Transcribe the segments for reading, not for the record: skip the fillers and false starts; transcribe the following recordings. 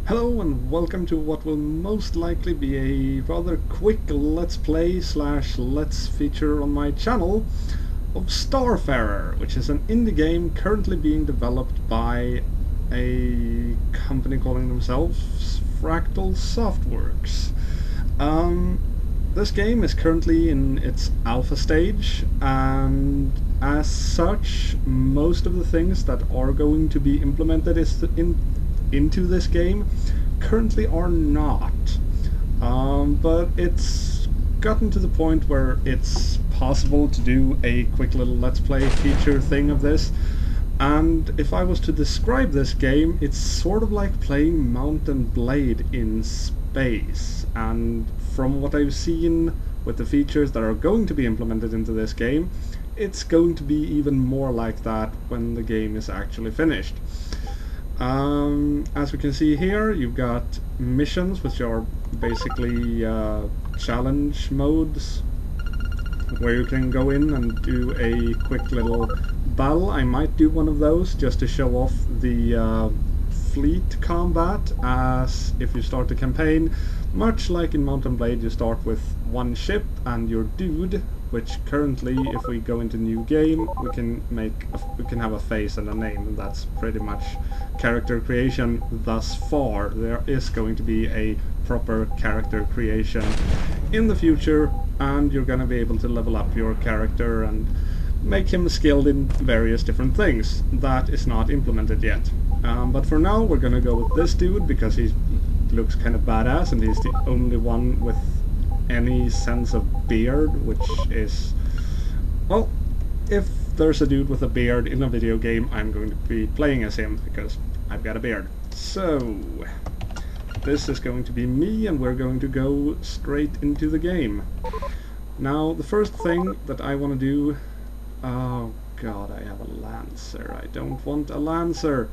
Hello and welcome to what will most likely be a rather quick let's play slash let's feature on my channel of Starfarer, which is an indie game currently being developed by a company calling themselves Fractal Softworks. This game is currently in its alpha stage, and as such, most of the things that are going to be implemented into this game currently are not. But it's gotten to the point where it's possible to do a quick little let's play feature thing of this. And if I was to describe this game, it's sort of like playing Mount & Blade in space. And from what I've seen with the features that are going to be implemented into this game, it's going to be even more like that when the game is actually finished. As we can see here, you've got missions, which are basically challenge modes, where you can go in and do a quick little battle. I might do one of those just to show off the fleet combat, as if you start the campaign, much like in Mount & Blade, you start with one ship and your dude, which currently, if we go into new game, we can have a face and a name, and that's pretty much character creation thus far. There is going to be a proper character creation in the future, and you're going to be able to level up your character and make him skilled in various different things. That is not implemented yet. But for now, we're going to go with this dude because he looks kind of badass, and he's the only one with any sense of beard, which is, well, if there's a dude with a beard in a video game, I'm going to be playing as him because I've got a beard. So this is going to be me, and we're going to go straight into the game. Now, the first thing that I want to do... Oh god, I have a Lancer. I don't want a Lancer.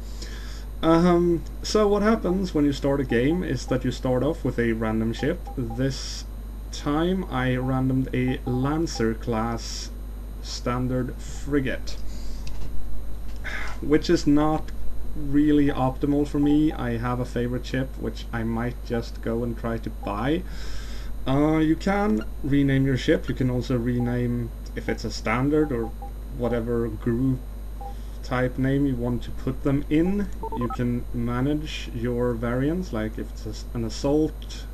So what happens when you start a game is that you start off with a random ship. This time I randomed a Lancer class standard frigate, which is not really optimal for me. I have a favorite ship which I might just go and try to buy. You can rename your ship. You can also rename, if it's a standard or whatever group type name you want to put them in. You can manage your variants, like if it's an assault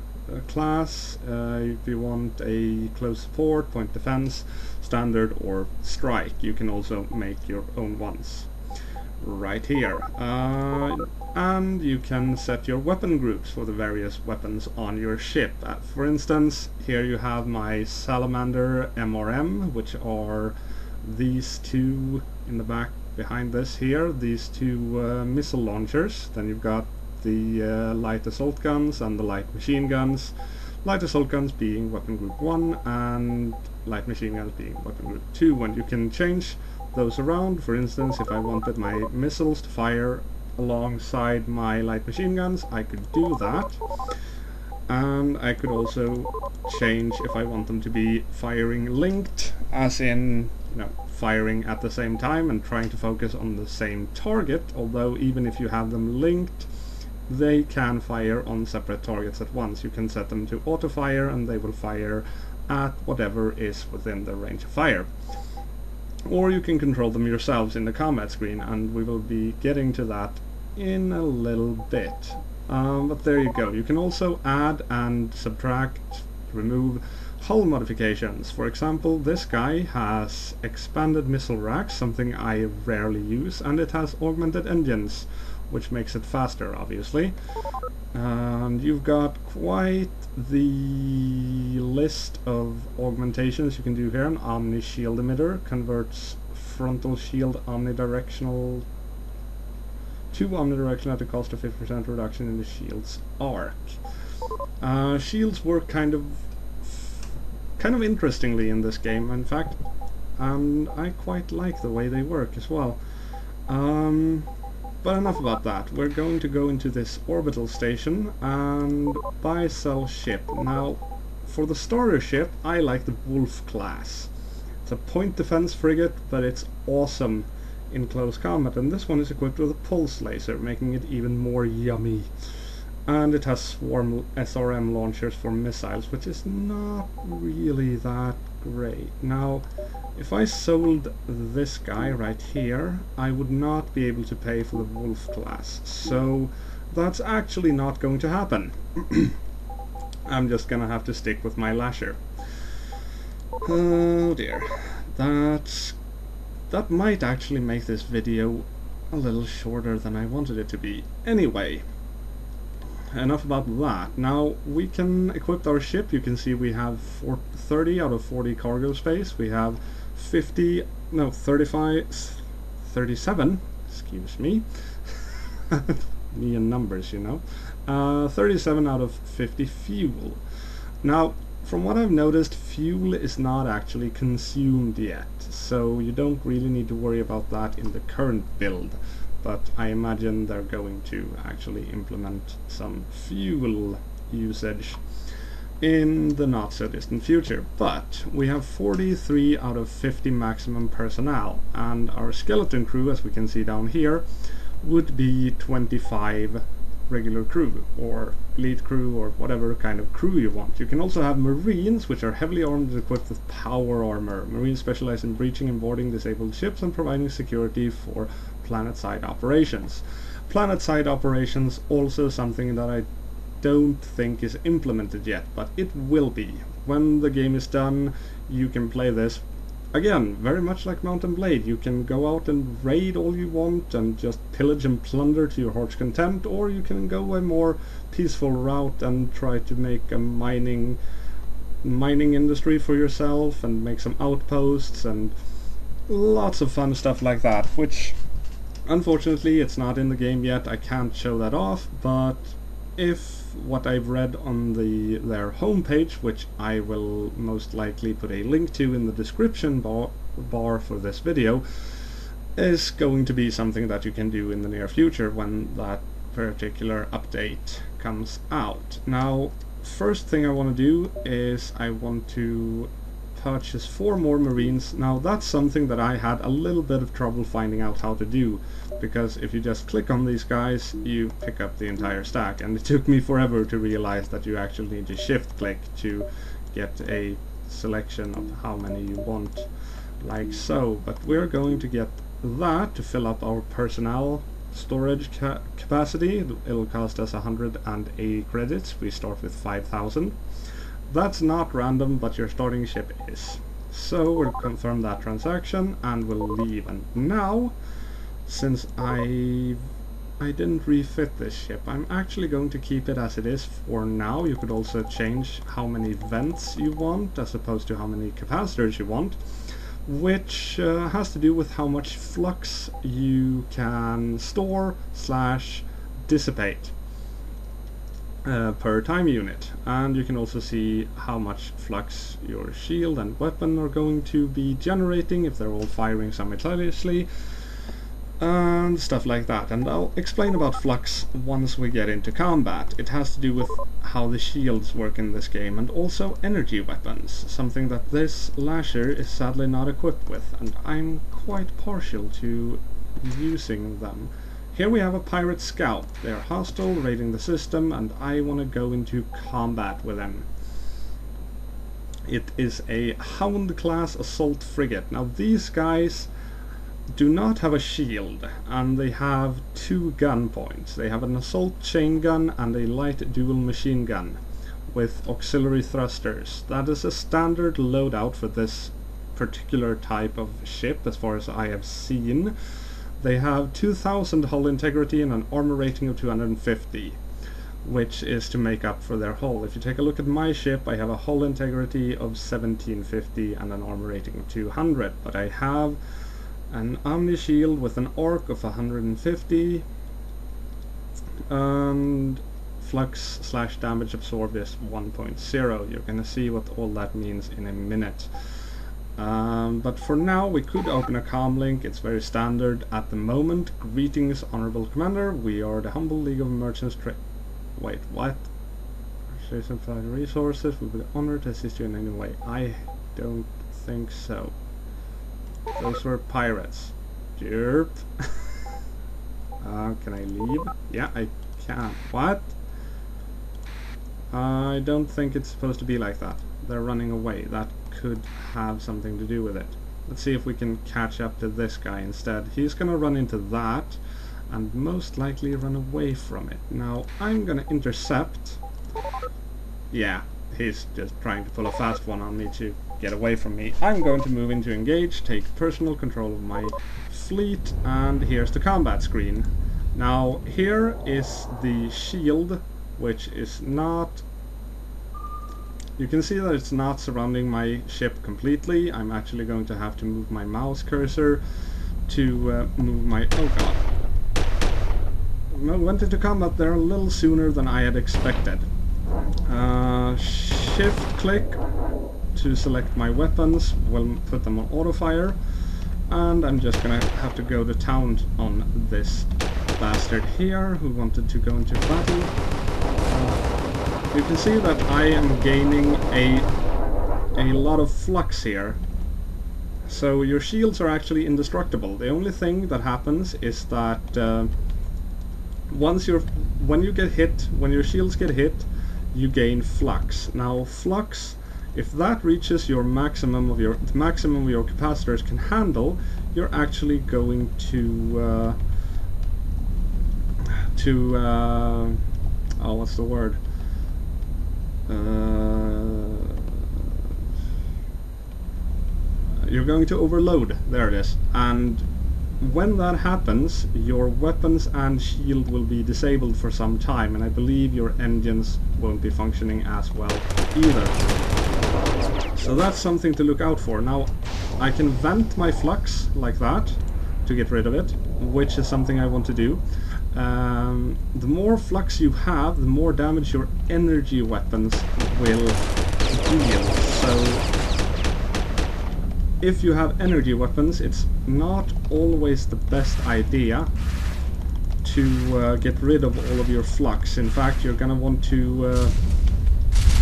class, if you want a close support, point defense, standard, or strike. You can also make your own ones right here. And you can set your weapon groups for the various weapons on your ship. For instance, here you have my Salamander MRM, which are these two in the back behind this here, these two missile launchers. Then you've got the light assault guns and the light machine guns. Light assault guns being weapon group 1 and light machine guns being weapon group 2, and you can change those around. For instance, if I wanted my missiles to fire alongside my light machine guns, I could do that. And I could also change if I want them to be firing linked, as in, firing at the same time and trying to focus on the same target, although even if you have them linked, they can fire on separate targets at once. You can set them to auto fire and they will fire at whatever is within their range of fire. Or you can control them yourselves in the combat screen, and we will be getting to that in a little bit. But there you go. You can also add and subtract, remove hull modifications. For example, this guy has expanded missile racks, something I rarely use, and it has augmented engines, which makes it faster, obviously. And you've got quite the list of augmentations you can do here. An Omni Shield Emitter converts frontal shield omnidirectional to omnidirectional at the cost of 50% reduction in the shield's arc. Shields work kind of interestingly in this game, in fact, and I quite like the way they work as well. But enough about that. We're going to go into this orbital station and buy, sell ship. Now, for the starter ship, I like the Wolf class. It's a point defense frigate, but it's awesome in close combat, and this one is equipped with a pulse laser, making it even more yummy. and it has swarm SRM launchers for missiles, which is not really that great. Now, if I sold this guy right here, I would not be able to pay for the Wolf class, so that's actually not going to happen. I'm just gonna have to stick with my Lasher. Oh dear, that might actually make this video a little shorter than I wanted it to be. Anyway, enough about that. Now we can equip our ship. You can see we have 30 out of 40 cargo space. We have 37, excuse me, me and numbers, you know, 37 out of 50 fuel. Now, from what I've noticed, fuel is not actually consumed yet, so you don't really need to worry about that in the current build, but I imagine they're going to actually implement some fuel usage in the not so distant future. But we have 43 out of 50 maximum personnel, and our skeleton crew, as we can see down here, would be 25 regular crew, or elite crew, or whatever kind of crew you want. You can also have Marines, which are heavily armed and equipped with power armor. Marines specialize in breaching and boarding disabled ships and providing security for planet-side operations. Planet-side operations, also something that I don't think is implemented yet, but it will be. When the game is done, you can play this. Again, very much like Mount & Blade, you can go out and raid all you want and just pillage and plunder to your heart's content, or you can go a more peaceful route and try to make a mining industry for yourself and make some outposts and lots of fun stuff like that, which unfortunately it's not in the game yet. I can't show that off, but if what I've read on their homepage, which I will most likely put a link to in the description bar for this video, is going to be something that you can do in the near future when that particular update comes out. Now, first thing I want to do is I want to purchase 4 more Marines. Now that's something that I had a little bit of trouble finding out how to do, because if you just click on these guys, you pick up the entire stack, and it took me forever to realize that you actually need to shift click to get a selection of how many you want, like so. But we're going to get that to fill up our personnel storage capacity. It'll cost us 180 credits. We start with 5,000. That's not random, but your starting ship is. So we'll confirm that transaction and we'll leave. And now, since I didn't refit this ship, I'm actually going to keep it as it is for now. You could also change how many vents you want as opposed to how many capacitors you want, which has to do with how much flux you can store / dissipate per time unit. And you can also see how much flux your shield and weapon are going to be generating if they're all firing simultaneously, and stuff like that. And I'll explain about flux once we get into combat. It has to do with how the shields work in this game, and also energy weapons, something that this Lasher is sadly not equipped with, and I'm quite partial to using them. Here we have a pirate scout. They're hostile, raiding the system, and I want to go into combat with them. It is a Hound class assault frigate. Now these guys do not have a shield, and they have 2 gun points. They have an assault chain gun and a light dual machine gun with auxiliary thrusters. That is a standard loadout for this particular type of ship as far as I have seen. They have 2000 hull integrity and an armor rating of 250, which is to make up for their hull. If you take a look at my ship, I have a hull integrity of 1750 and an armor rating of 200, but I have an Omni shield with an arc of 150, and flux / damage absorbed is 1.0. You're gonna see what all that means in a minute. But for now, we could open a comm link. It's very standard at the moment. Greetings, Honorable Commander. We are the humble League of Merchants Wait, what? Resources. We'll be honored to assist you in any way. I don't think so. Those were pirates. Jerp. Can I leave? Yeah, I can. What? I don't think it's supposed to be like that. They're running away. That could have something to do with it. Let's see if we can catch up to this guy instead. He's gonna run into that and most likely run away from it. Now I'm gonna intercept. Yeah, he's just trying to pull a fast one on me to get away from me. I'm going to move into engage, take personal control of my fleet, and here's the combat screen. Now here is the shield, which is not... You can see that it's not surrounding my ship completely. I'm actually going to have to move my mouse cursor to move my... Oh god. I went into combat there a little sooner than I had expected. Shift click to select my weapons, will put them on auto fire, and I'm just gonna have to go to town on this bastard here who wanted to go into battle. You can see that I am gaining a lot of flux here. So your shields are actually indestructible. The only thing that happens is that when your shields get hit, you gain flux. Now flux, if that reaches your the maximum of your capacitors can handle, you're actually going to oh, what's the word? You're going to overload. There it is. And when that happens, your weapons and shield will be disabled for some time, and I believe your engines won't be functioning as well either. So that's something to look out for. Now, I can vent my flux like that to get rid of it, which is something I want to do. The more flux you have, the more damage your energy weapons will deal. So if you have energy weapons, it's not always the best idea to get rid of all of your flux. In fact, you're gonna want to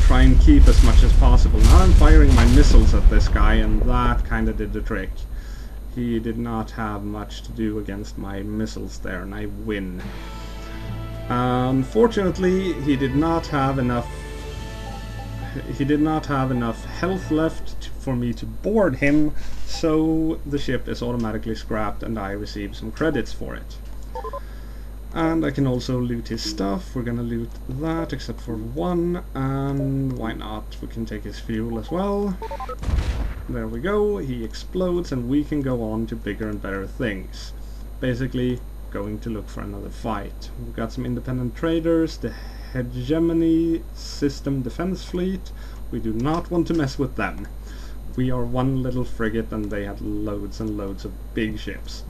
try and keep as much as possible. Now I'm firing my missiles at this guy, and that kinda did the trick. He did not have much to do against my missiles there, and I win. Unfortunately, he did not have enough health left for me to board him, so the ship is automatically scrapped and I receive some credits for it. And I can also loot his stuff. We're gonna loot that except for one, and why not? We can take his fuel as well. There we go, he explodes and we can go on to bigger and better things. Basically, going to look for another fight. We've got some independent traders, the Hegemony System Defense Fleet. We do not want to mess with them. We are one little frigate and they have loads and loads of big ships.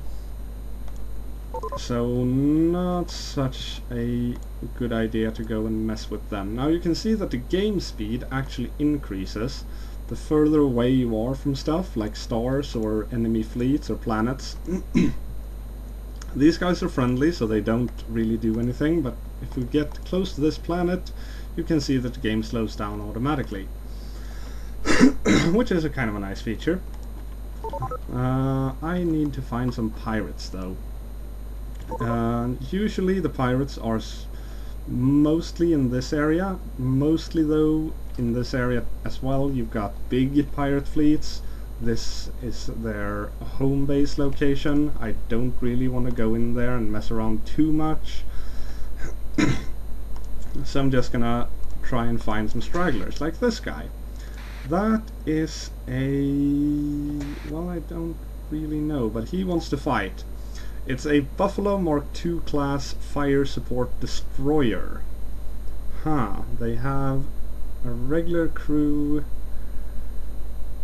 So not such a good idea to go and mess with them. Now you can see that the game speed actually increases the further away you are from stuff like stars or enemy fleets or planets. These guys are friendly, so they don't really do anything, but if we get close to this planet, you can see that the game slows down automatically. Which is a kind of a nice feature. I need to find some pirates though. Usually the pirates are mostly in this area. Mostly though, in this area as well, you've got big pirate fleets. This is their home base location. I don't really want to go in there and mess around too much. So I'm just gonna try and find some stragglers, like this guy. That is a... well, I don't really know, but he wants to fight. It's a Buffalo Mark II class fire support destroyer. Huh, they have a regular crew,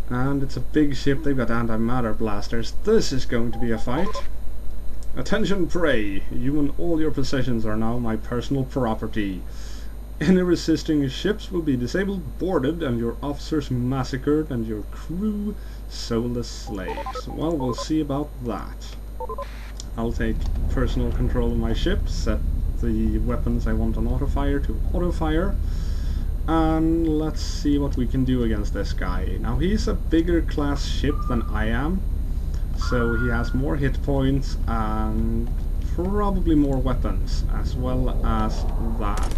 and it's a big ship. They've got antimatter blasters. This is going to be a fight. Attention prey, you and all your possessions are now my personal property. Any resisting ships will be disabled, boarded, and your officers massacred, and your crew sold as slaves. Well, we'll see about that. I'll take personal control of my ship, set the weapons I want on auto-fire to auto-fire, and let's see what we can do against this guy. Now he's a bigger class ship than I am, so he has more hit points and probably more weapons, as well as that.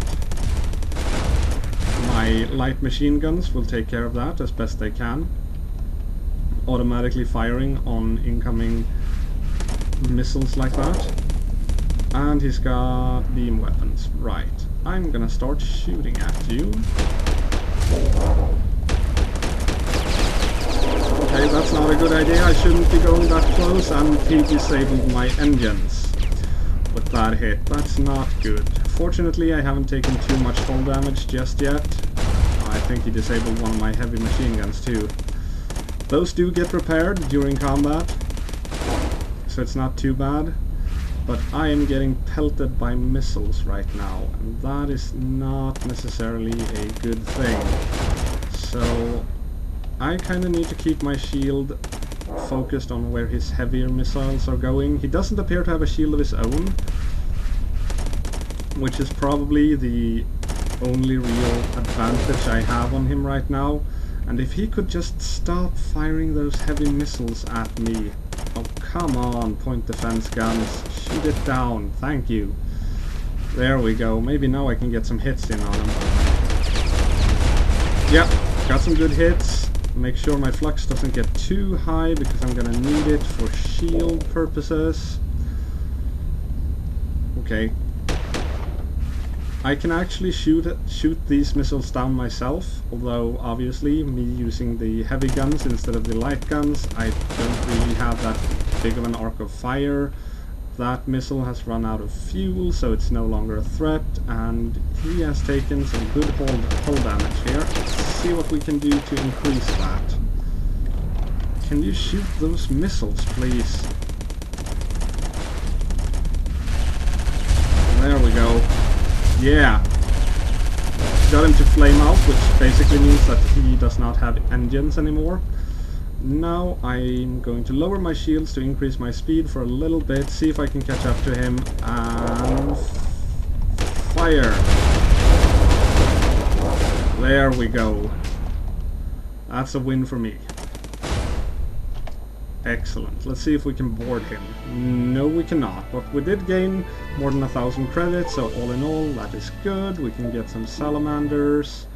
My light machine guns will take care of that as best they can, automatically firing on incoming missiles like that. And he's got beam weapons. Right, I'm gonna start shooting at you. Okay, that's not a good idea. I shouldn't be going that close, and he disabled my engines with that hit. That's not good. Fortunately, I haven't taken too much fall damage just yet. I think he disabled one of my heavy machine guns too. Those do get repaired during combat, so it's not too bad. But I am getting pelted by missiles right now, and that is not necessarily a good thing. So I kind of need to keep my shield focused on where his heavier missiles are going. He doesn't appear to have a shield of his own, which is probably the only real advantage I have on him right now. And if he could just stop firing those heavy missiles at me. Oh, come on, point defense guns. Shoot it down. Thank you. There we go. Maybe now I can get some hits in on him. Yep, got some good hits. Make sure my flux doesn't get too high because I'm gonna need it for shield purposes. Okay. I can actually shoot these missiles down myself, although obviously me using the heavy guns instead of the light guns, I don't really have that big of an arc of fire. That missile has run out of fuel, so it's no longer a threat, and he has taken some good hull damage here. Let's see what we can do to increase that. Can you shoot those missiles, please? There we go. Yeah, got him to flame out, which basically means that he does not have engines anymore. Now I'm going to lower my shields to increase my speed for a little bit, see if I can catch up to him, and fire. There we go. That's a win for me. Excellent. Let's see if we can board him. No, we cannot, but we did gain more than 1,000 credits, so all in all, that is good. We can get some salamanders.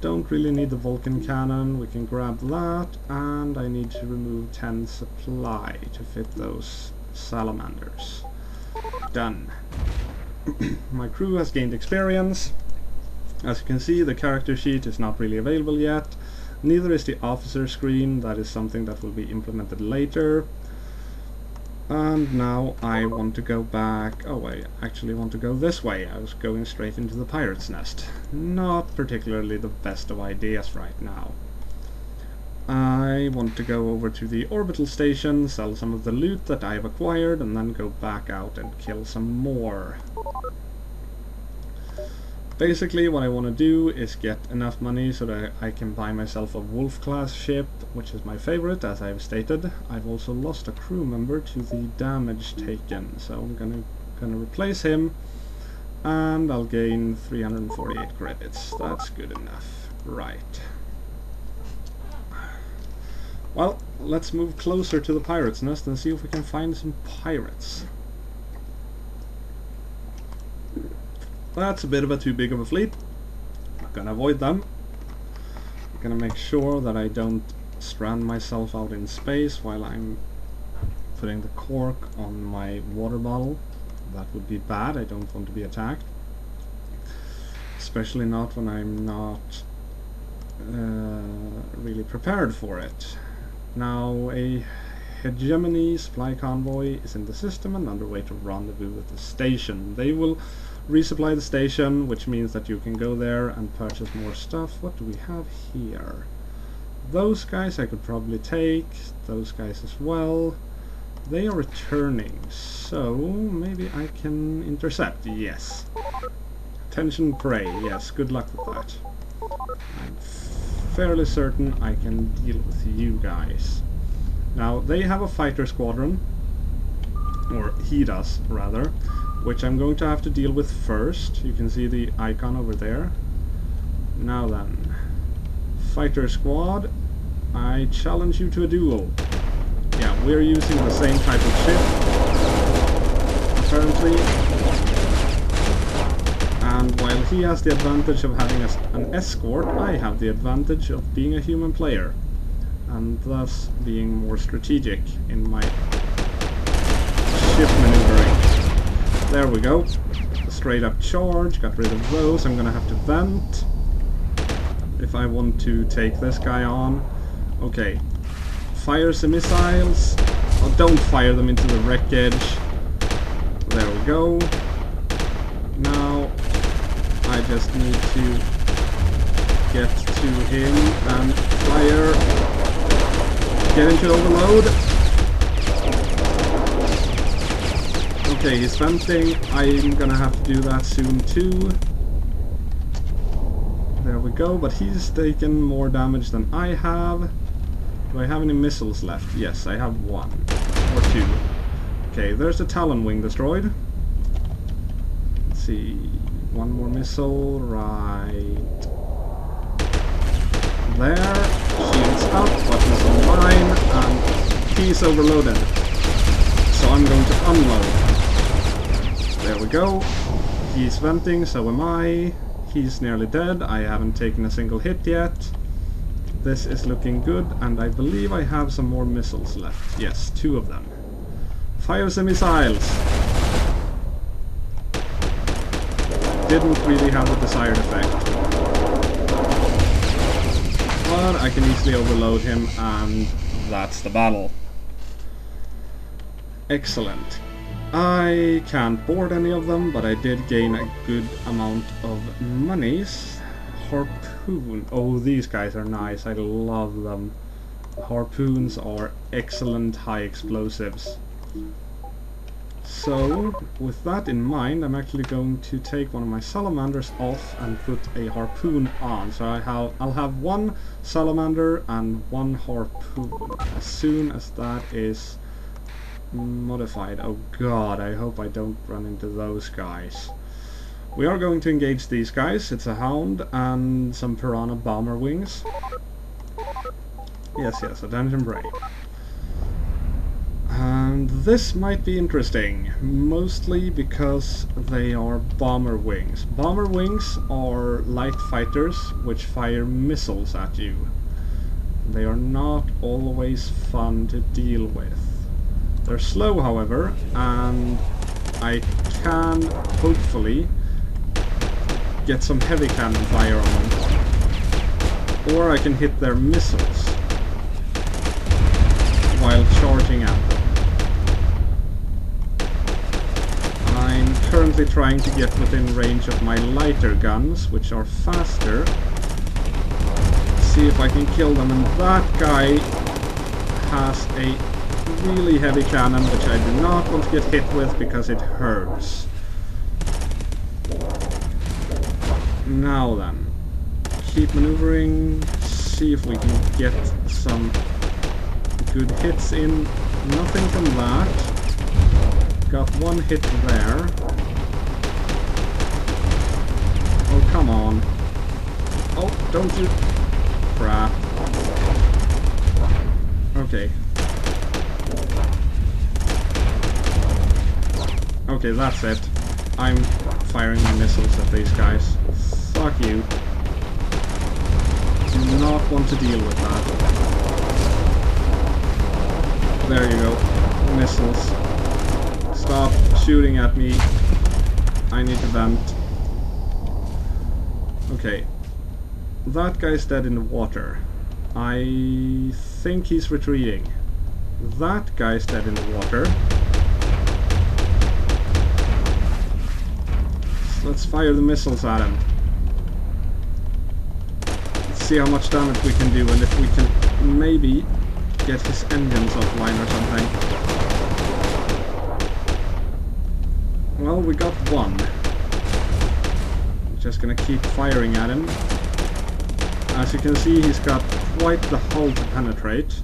Don't really need the Vulcan cannon. We can grab that, and I need to remove 10 supply to fit those salamanders. Done. My crew has gained experience. As you can see, the character sheet is not really available yet. Neither is the officer screen. That is something that will be implemented later. And now I want to go back. Oh, I actually want to go this way. I was going straight into the pirate's nest. Not particularly the best of ideas right now. I want to go over to the orbital station, sell some of the loot that I have acquired, and then go back out and kill some more. Basically, what I want to do is get enough money so that I can buy myself a Wolf-class ship, which is my favorite, as I've stated. I've also lost a crew member to the damage taken, so I'm gonna replace him, and I'll gain 348 credits. That's good enough. Right. Well, let's move closer to the pirate's nest and see if we can find some pirates. That's a bit of a too big of a fleet. I'm gonna avoid them. I'm gonna make sure that I don't strand myself out in space while I'm putting the cork on my water bottle. That would be bad. I don't want to be attacked. Especially not when I'm not really prepared for it. Now, a hegemony supply convoy is in the system and underway to rendezvous at the station. They will resupply the station, which means that you can go there and purchase more stuff. What do we have here? Those guys I could probably take, those guys as well. They are returning, so maybe I can intercept. Yes. Attention prey, yes, good luck with that. I'm fairly certain I can deal with you guys. Now, they have a fighter squadron, or he does, rather, which I'm going to have to deal with first. You can see the icon over there. Now then, fighter squad, I challenge you to a duel. Yeah, we're using the same type of ship, apparently. And And while he has the advantage of having an escort, I have the advantage of being a human player, and thus being more strategic in my ship maneuvering. There we go. A straight up charge, got rid of those. I'm gonna have to vent if I want to take this guy on. Okay. Fire some missiles. Oh, don't fire them into the wreckage. There we go. Now I just need to get to him and fire. Get into overload. Okay, he's venting. I'm gonna have to do that soon too. There we go, but he's taken more damage than I have. Do I have any missiles left? Yes, I have one. Or two. Okay, there's the Talon wing destroyed. Let's see. One more missile, right there. Shields up, weapons online, and he's overloaded. So I'm going to unload. There we go. He's venting, so am I. He's nearly dead. I haven't taken a single hit yet. This is looking good, and I believe I have some more missiles left. Yes, 2 of them. Fire some missiles! Didn't really have the desired effect. But I can easily overload him, and that's the battle. Excellent. I can't board any of them, but I did gain a good amount of monies. Harpoon. Oh, these guys are nice. I love them. Harpoons are excellent high explosives. So, with that in mind, I'm actually going to take one of my salamanders off and put a harpoon on. So I'll have 1 salamander and 1 harpoon as soon as that is modified. Oh god, I hope I don't run into those guys. We are going to engage these guys. It's a hound and some piranha bomber wings. Yes, attention brave. And this might be interesting, mostly because they are bomber wings. Bomber wings are light fighters which fire missiles at you. They are not always fun to deal with. They're slow, however, and I can hopefully get some heavy cannon fire on them. Or I can hit their missiles while charging at them. I'm currently trying to get within range of my lighter guns, which are faster. See if I can kill them, and that guy has a really heavy cannon, which I do not want to get hit with because it hurts. Now then, keep maneuvering, see if we can get some good hits in. Nothing from that. Got 1 hit there. Oh, come on. Oh, don't you... crap. Okay. Okay, that's it. I'm firing my missiles at these guys. Fuck you. Do not want to deal with that. There you go. Missiles. Stop shooting at me. I need to vent. Okay. That guy's dead in the water. I think he's retreating. That guy's dead in the water. Let's fire the missiles at him. Let's see how much damage we can do, and if we can maybe get his engines offline or something. Well, we got 1. Just gonna keep firing at him. As you can see, he's got quite the hull to penetrate,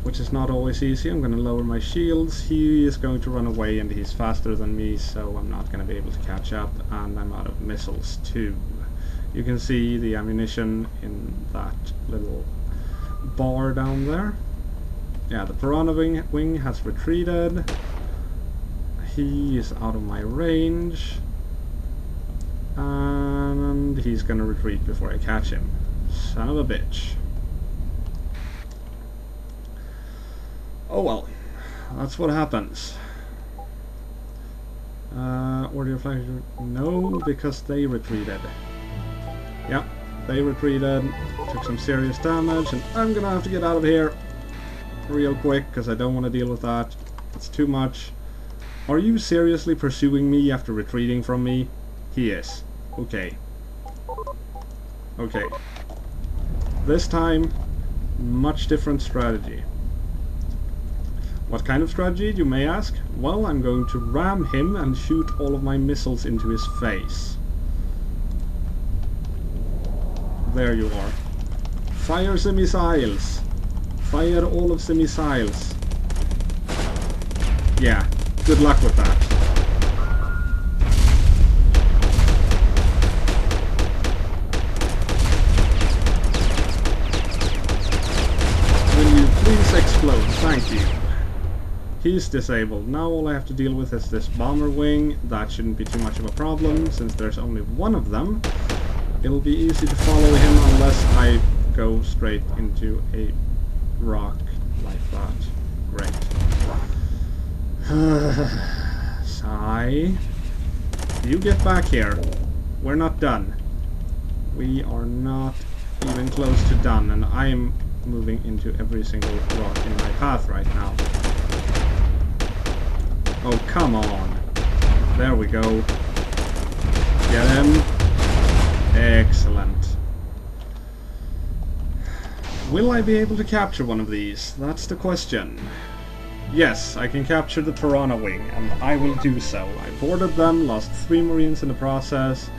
which is not always easy. I'm gonna lower my shields. He is going to run away, and he's faster than me, so I'm not gonna be able to catch up, and I'm out of missiles too. You can see the ammunition in that little bar down there. Yeah, the piranha wing has retreated. He is out of my range. he's gonna retreat before I catch him. Son of a bitch. Oh well, that's what happens. Order your flag. No, because they retreated. Yeah, they retreated, took some serious damage, and I'm gonna have to get out of here real quick because I don't want to deal with that. It's too much. Are you seriously pursuing me after retreating from me? He is. Okay. Okay. This time, much different strategy. What kind of strategy, you may ask? Well, I'm going to ram him and shoot all of my missiles into his face. There you are. Fire the missiles! Fire all of the missiles. Yeah, good luck with that. Will you please explode? Thank you. He's disabled. Now all I have to deal with is this bomber wing. That shouldn't be too much of a problem, since there's only one of them. It'll be easy to follow him unless I go straight into a rock like that. Great. Sigh. You get back here. We're not done. We are not even close to done, and I am moving into every single rock in my path right now. Oh, come on. There we go. Get him. Excellent. Will I be able to capture one of these? That's the question. Yes, I can capture the Piranha Wing, and I will do so. I boarded them, lost 3 Marines in the process,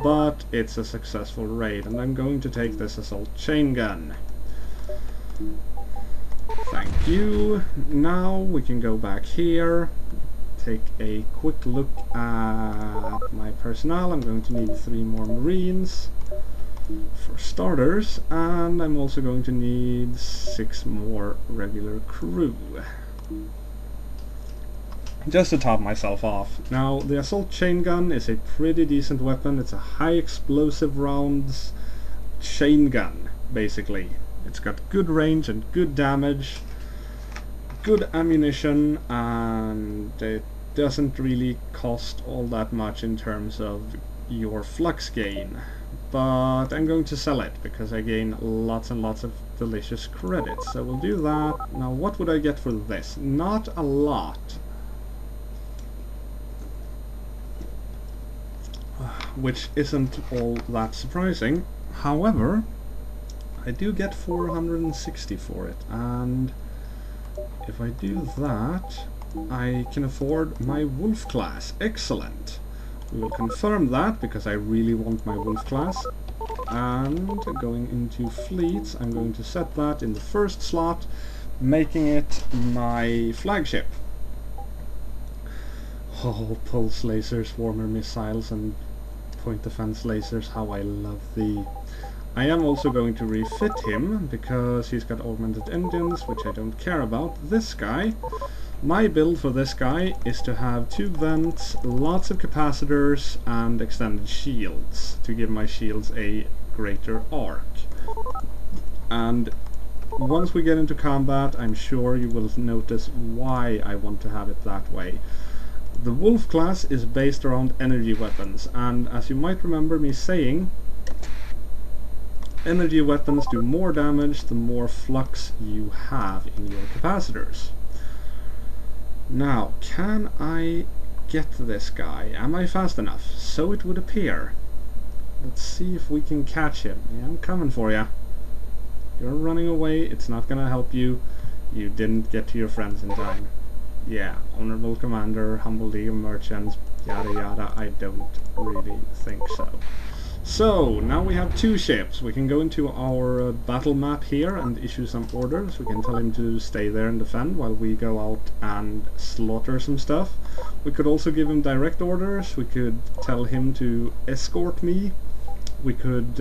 but it's a successful raid, and I'm going to take this assault chain gun. Thank you. Now we can go back here, take a quick look at my personnel. I'm going to need 3 more Marines for starters, and I'm also going to need 6 more regular crew. Just to top myself off. Now, the assault chain gun is a pretty decent weapon. It's a high explosive rounds chain gun, basically. It's got good range and good damage, good ammunition, and it doesn't really cost all that much in terms of your flux gain. But I'm going to sell it because I gain lots and lots of delicious credits. So we'll do that. Now, what would I get for this? Not a lot. Which isn't all that surprising. However, I do get 460 for it, and if I do that, I can afford my Wolf class. Excellent! We will confirm that, because I really want my Wolf class. And going into fleets, I'm going to set that in the first slot, making it my flagship. Oh, pulse lasers, swarmer missiles, and point defense lasers, how I love thee. I am also going to refit him, because he's got augmented engines, which I don't care about. This guy, my build for this guy is to have 2 vents, lots of capacitors, and extended shields, to give my shields a greater arc. And once we get into combat, I'm sure you will notice why I want to have it that way. The Wolf class is based around energy weapons, and as you might remember me saying, energy weapons do more damage the more flux you have in your capacitors. Now, can I get this guy? Am I fast enough? So it would appear. Let's see if we can catch him. Yeah, I'm coming for you. You're running away, it's not gonna help you. You didn't get to your friends in time. Yeah, Honorable Commander, Humble League of Merchants, yada yada, I don't really think so. So, now we have 2 ships. We can go into our battle map here and issue some orders. We can tell him to stay there and defend while we go out and slaughter some stuff. We could also give him direct orders. We could tell him to escort me. We could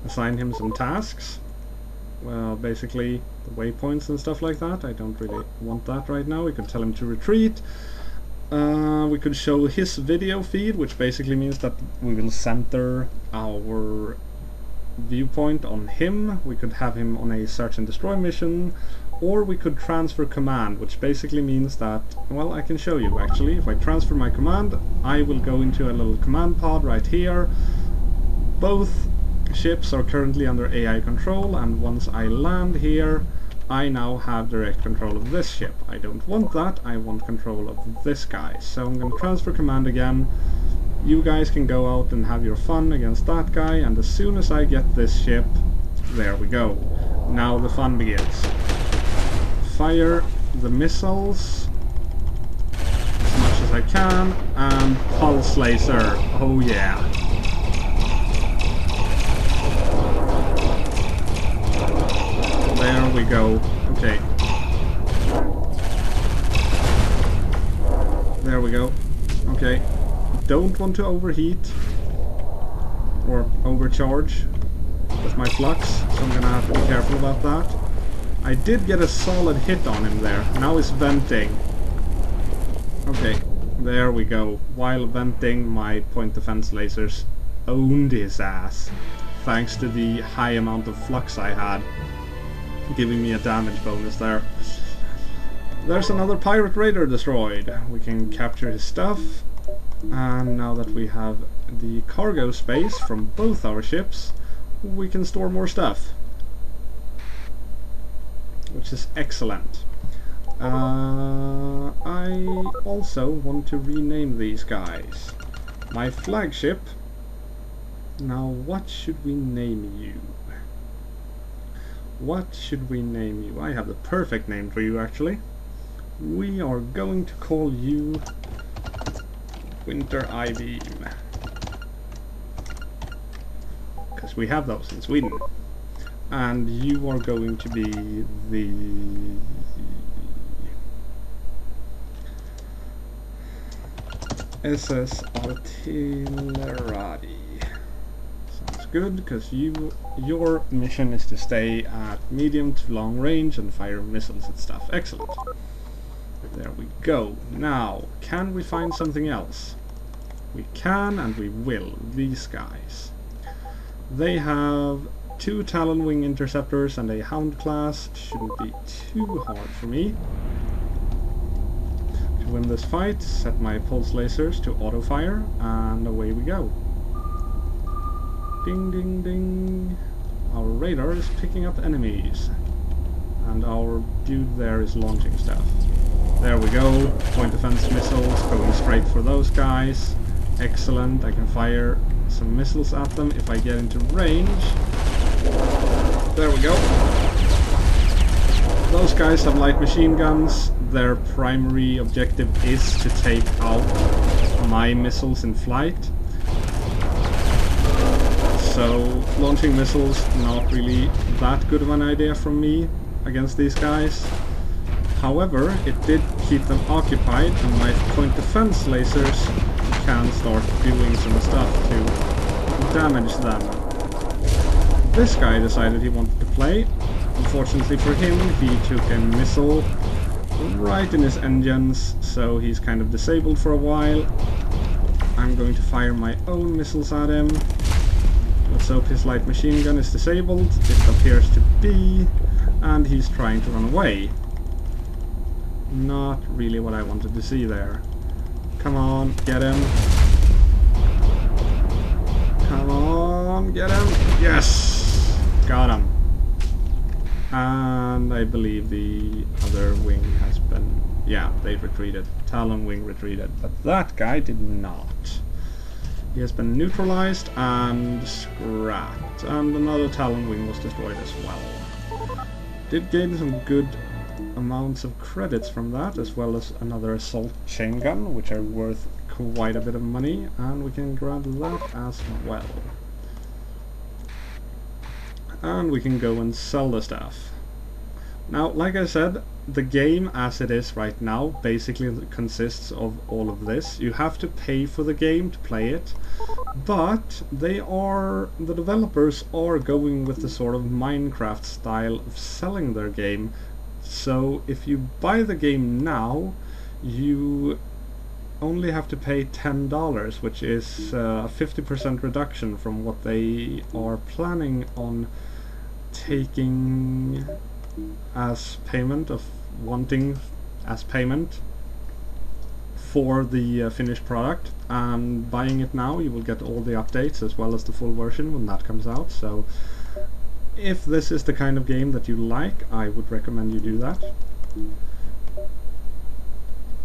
assign him some tasks. Well, basically the waypoints and stuff like that. I don't really want that right now. We could tell him to retreat. We could show his video feed, which basically means that we will center our viewpoint on him. We could have him on a search and destroy mission, or we could transfer command, which basically means that, well, I can show you actually. If I transfer my command, I will go into a little command pod right here. Both ships are currently under AI control, and once I land here, I now have direct control of this ship. I don't want that, I want control of this guy. So I'm going to transfer command again. You guys can go out and have your fun against that guy, and as soon as I get this ship, there we go. Now the fun begins. Fire the missiles as much as I can, and pulse laser. Oh yeah. There we go. Okay. There we go. Okay. Don't want to overheat or overcharge with my flux, so I'm gonna have to be careful about that. I did get a solid hit on him there. Now he's venting. Okay. There we go. While venting, my point defense lasers owned his ass, thanks to the high amount of flux I had, giving me a damage bonus there. There's another pirate raider destroyed. We can capture his stuff, and now that we have the cargo space from both our ships, we can store more stuff, which is excellent. I also want to rename these guys. My flagship. Now what should we name you? What should we name you? I have the perfect name for you, actually. We are going to call you Winter I-Beam, because we have those in Sweden. And you are going to be the SS Artillerati. Good, because your mission is to stay at medium to long range and fire missiles and stuff. Excellent. There we go. Now, can we find something else? We can, and we will. These guys. They have 2 Talon Wing interceptors and a Hound class. Shouldn't be too hard for me. To win this fight, set my pulse lasers to auto fire, and away we go. Ding ding ding. Our radar is picking up enemies, and our dude there is launching stuff. There we go. Point defense missiles going straight for those guys. Excellent. I can fire some missiles at them if I get into range. There we go. Those guys have light machine guns. Their primary objective is to take out my missiles in flight. So launching missiles, not really that good of an idea from me against these guys. However, it did keep them occupied, and my point defense lasers can start doing some stuff to damage them. This guy decided he wanted to play. Unfortunately for him, he took a missile right in his engines, so he's kind of disabled for a while. I'm going to fire my own missiles at him. Let's hope his light machine gun is disabled. It appears to be, and he's trying to run away. Not really what I wanted to see there. Come on, get him. Come on, get him. Yes! Got him. And I believe the other wing has been... yeah, they retreated. Talon wing retreated, but that guy did not. He has been neutralized and scrapped, and another Talon wing was destroyed as well. Did gain some good amounts of credits from that, as well as another assault chain gun, which are worth quite a bit of money, and we can grab that as well. And we can go and sell the stuff. Now, like I said, the game as it is right now basically consists of all of this. You have to pay for the game to play it, but the developers are going with the sort of Minecraft style of selling their game. So if you buy the game now, you only have to pay $10, which is a 50% reduction from what they are planning on taking as payment for the finished product. And buying it now, you will get all the updates as well as the full version when that comes out. So if this is the kind of game that you like, I would recommend you do that.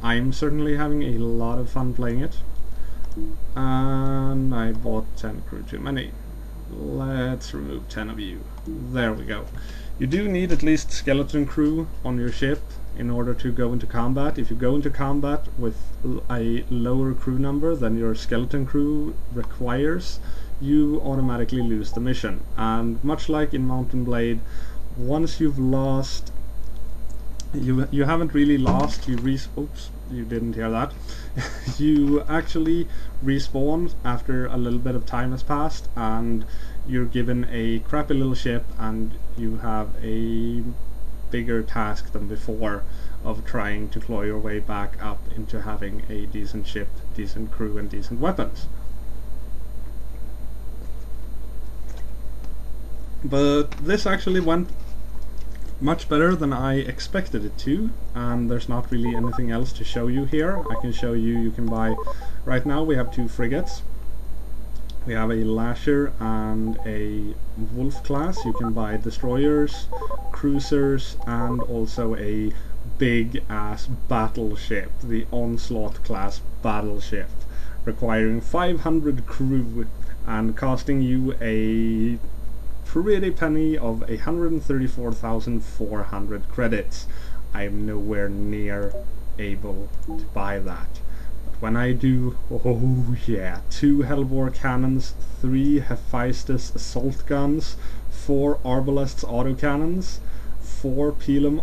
I'm certainly having a lot of fun playing it. And I bought 10 crew too many. Let's remove 10 of you. There we go. You do need at least skeleton crew on your ship in order to go into combat. If you go into combat with a lower crew number than your skeleton crew requires, you automatically lose the mission. And much like in Mount and Blade, once you've lost, you haven't really lost, oops, you didn't hear that. You actually respawn after a little bit of time has passed, and you're given a crappy little ship, and you have a bigger task than before of trying to claw your way back up into having a decent ship, decent crew, and decent weapons. But this actually went much better than I expected it to, and there's not really anything else to show you here. I can show you, you can buy, right now we have 2 frigates. We have a Lasher and a Wolf class. You can buy destroyers, cruisers, and also a big ass battleship, the Onslaught class battleship, requiring 500 crew and costing you a pretty penny of 134,400 credits. I am nowhere near able to buy that. But when I do, oh yeah, 2 Hellbore cannons, 3 Hephaestus assault guns, 4 Arbalests autocannons, 4 Pelham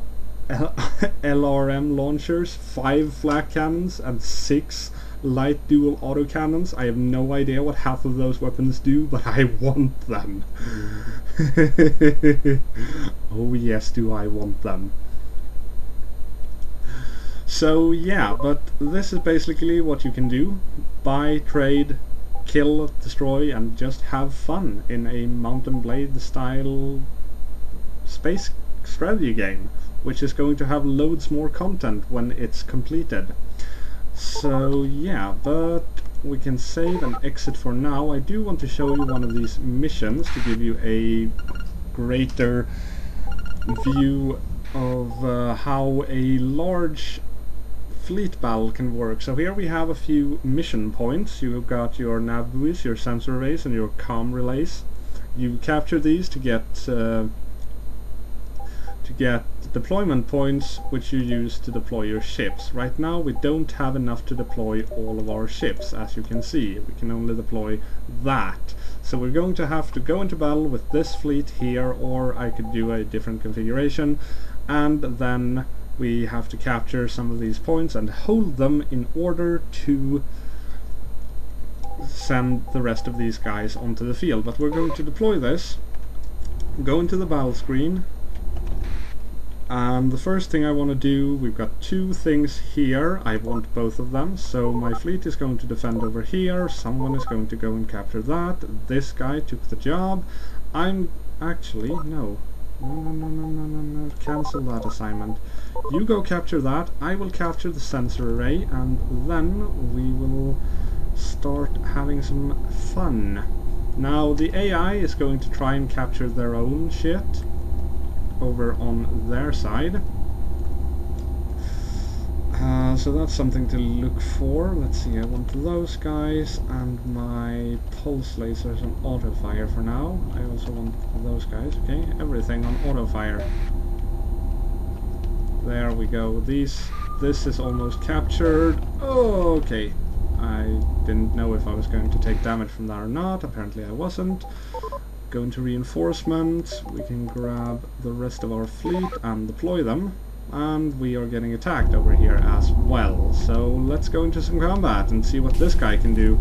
LRM launchers, 5 flak cannons, and 6 light dual autocannons. I have no idea what half of those weapons do, but I want them. Oh yes, do I want them. So yeah, but this is basically what you can do. Buy, trade, kill, destroy, and just have fun in a Mount and Blade style space strategy game, which is going to have loads more content when it's completed. So yeah, but we can save and exit for now. I do want to show you one of these missions to give you a greater view of how a large fleet battle can work. So here we have a few mission points. You've got your nav buoys, your sensor arrays, and your comm relays. You capture these to get deployment points, which you use to deploy your ships. Right now we don't have enough to deploy all of our ships, as you can see. We can only deploy that. So we're going to have to go into battle with this fleet here, or I could do a different configuration, and then we have to capture some of these points and hold them in order to send the rest of these guys onto the field. But we're going to deploy this, go into the battle screen, and the first thing I want to do, we've got 2 things here. I want both of them, so my fleet is going to defend over here, someone is going to go and capture that. This guy took the job. I'm actually, no, cancel that assignment. You go capture that, I will capture the sensor array, and then we will start having some fun. Now the AI is going to try and capture their own shit over on their side. So that's something to look for. Let's see, I want those guys and my pulse lasers on auto fire for now. I also want those guys. Okay, everything on auto fire. There we go. This is almost captured. Oh, okay. I didn't know if I was going to take damage from that or not. Apparently I wasn't. Go into reinforcement. We can grab the rest of our fleet and deploy them. And we are getting attacked over here as well. So let's go into some combat and see what this guy can do.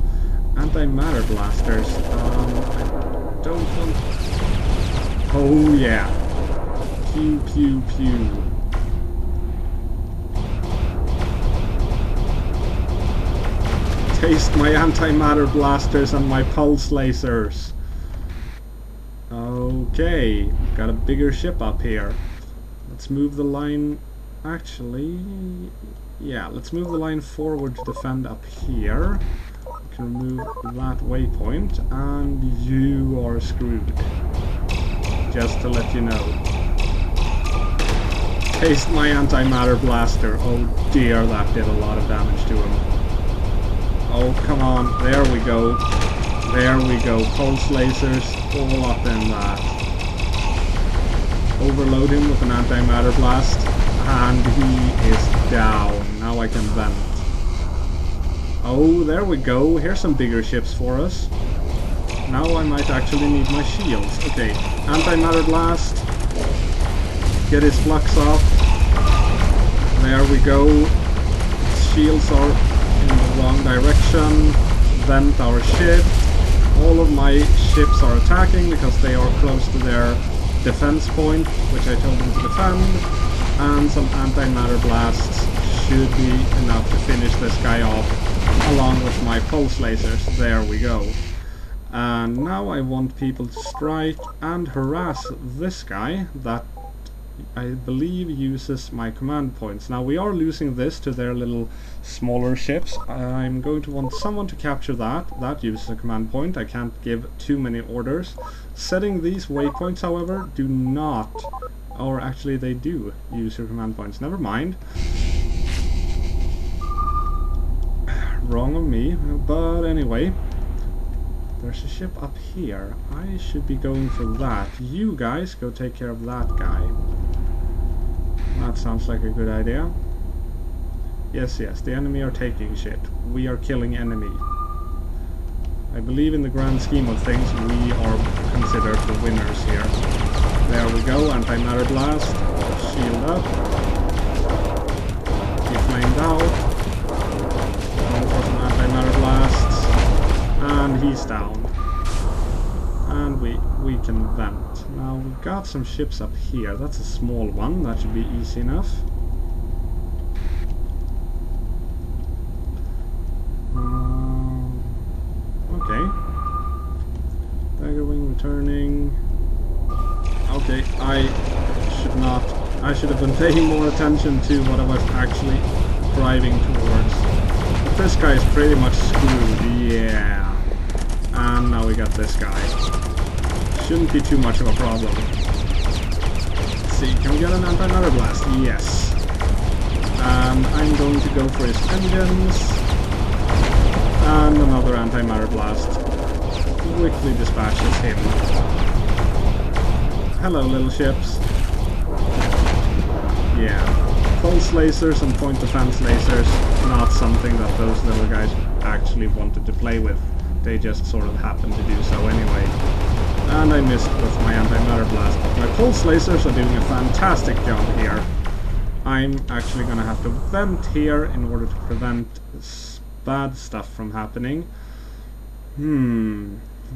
Antimatter blasters. I don't want... Oh yeah. Pew pew pew. Taste my antimatter blasters and my pulse lasers. Okay, got a bigger ship up here. Let's move the line. Actually, yeah, let's move the line forward to defend up here. We can remove that waypoint, and you are screwed. Just to let you know. Taste my antimatter blaster. Oh dear, that did a lot of damage to him. Oh, come on. There we go. There we go. Pulse lasers all up in that. Overload him with an antimatter blast. And he is down. Now I can vent. Oh, there we go. Here's some bigger ships for us. Now I might actually need my shields. Okay, antimatter blast. Get his flux off. There we go. Shields are in the wrong direction. Vent our ship. All of my ships are attacking because they are close to their defense point, which I told them to defend. And some antimatter blasts should be enough to finish this guy off, along with my pulse lasers. There we go. And now I want people to strike and harass this guy that I believe uses my command points. Now we are losing this to their little smaller ships. I'm going to want someone to capture that. That uses a command point. I can't give too many orders. Setting these waypoints, however, do not, or actually they do use your command points. Never mind. Wrong of me, but anyway. There's a ship up here. I should be going for that. You guys go take care of that guy. That sounds like a good idea. Yes, yes, the enemy are taking shit. We are killing enemy. I believe in the grand scheme of things, we are considered the winners here. There we go, antimatter blast. Shield up. He flamed out. Going for some antimatter blasts. And he's down. And we can vent. Now we've got some ships up here. That's a small one. That should be easy enough. Okay. Dagger wing returning. Okay, I should have been paying more attention to what I was actually driving towards. But this guy is pretty much screwed. Yeah. And now we got this guy. Shouldn't be too much of a problem. Let's see, can we get an antimatter blast? Yes. And I'm going to go for his engines. And another antimatter blast. Quickly dispatches him. Hello, little ships. Yeah. Pulse lasers and point defense lasers, not something that those little guys actually wanted to play with. They just sort of happened to do so anyway. And I missed with my antimatter blast. My pulse lasers are doing a fantastic job here. I'm actually gonna have to vent here in order to prevent bad stuff from happening.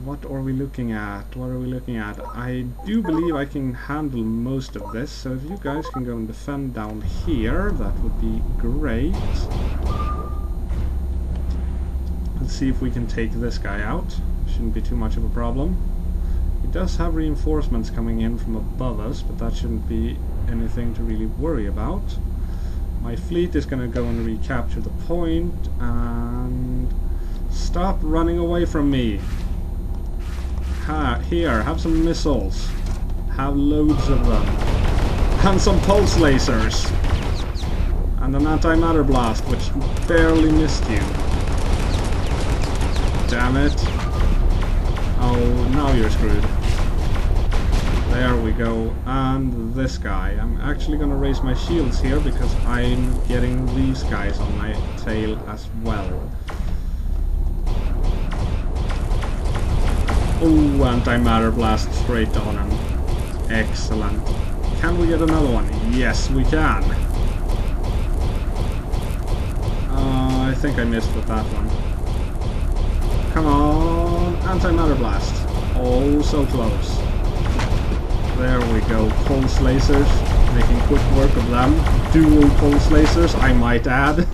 What are we looking at? What are we looking at? I do believe I can handle most of this, so if you guys can go and defend down here, that would be great. Let's see if we can take this guy out. Shouldn't be too much of a problem. He does have reinforcements coming in from above us, but that shouldn't be anything to really worry about. My fleet is going to go and recapture the point, and stop running away from me. Here, have some missiles. Have loads of them. And some pulse lasers. And an antimatter blast, which barely missed you. Damn it. Oh, now you're screwed. There we go. And this guy. I'm actually gonna raise my shields here because I'm getting these guys on my tail as well. Oh, antimatter blast straight on him. Excellent. Can we get another one? Yes, we can. I think I missed with that one. Come on, antimatter blast. Oh, so close. There we go. Pulse lasers, making quick work of them. Dual pulse lasers, I might add.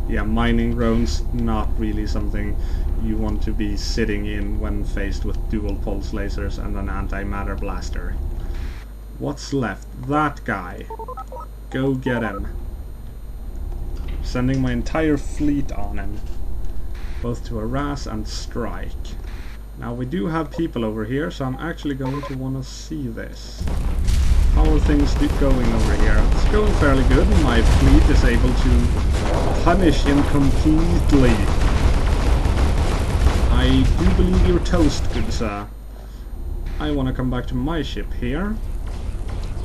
Yeah, mining drones, not really something you want to be sitting in when faced with dual pulse lasers and an antimatter blaster. What's left? That guy. Go get him. Sending my entire fleet on him, both to harass and strike. Now we do have people over here, so I'm actually going to want to see this. How are things going over here? It's going fairly good. My fleet is able to punish him completely. I do believe you're toast, good sir. I want to come back to my ship here.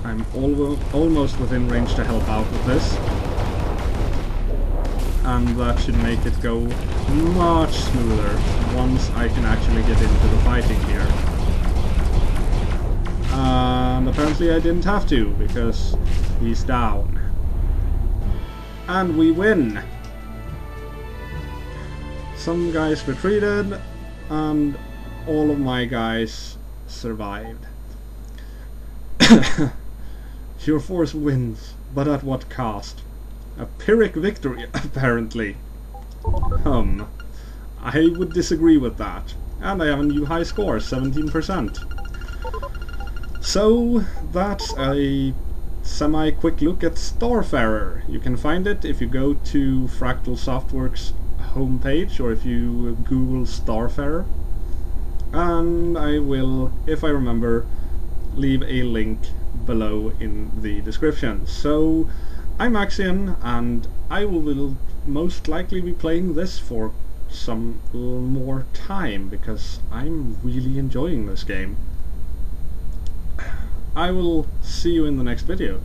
I'm almost within range to help out with this. And that should make it go much smoother once I can actually get into the fighting here. And apparently I didn't have to, because he's down. And we win! Some guys retreated, and all of my guys survived. Your force wins, but at what cost? A Pyrrhic victory, apparently. I would disagree with that. And I have a new high score, 17%. So, that's a semi-quick look at Starfarer. You can find it if you go to Fractal Softworks homepage, or if you Google Starfarer. And I will, if I remember, leave a link below in the description. So, I'm Acciyn, and I will most likely be playing this for some more time, because I'm really enjoying this game. I will see you in the next video.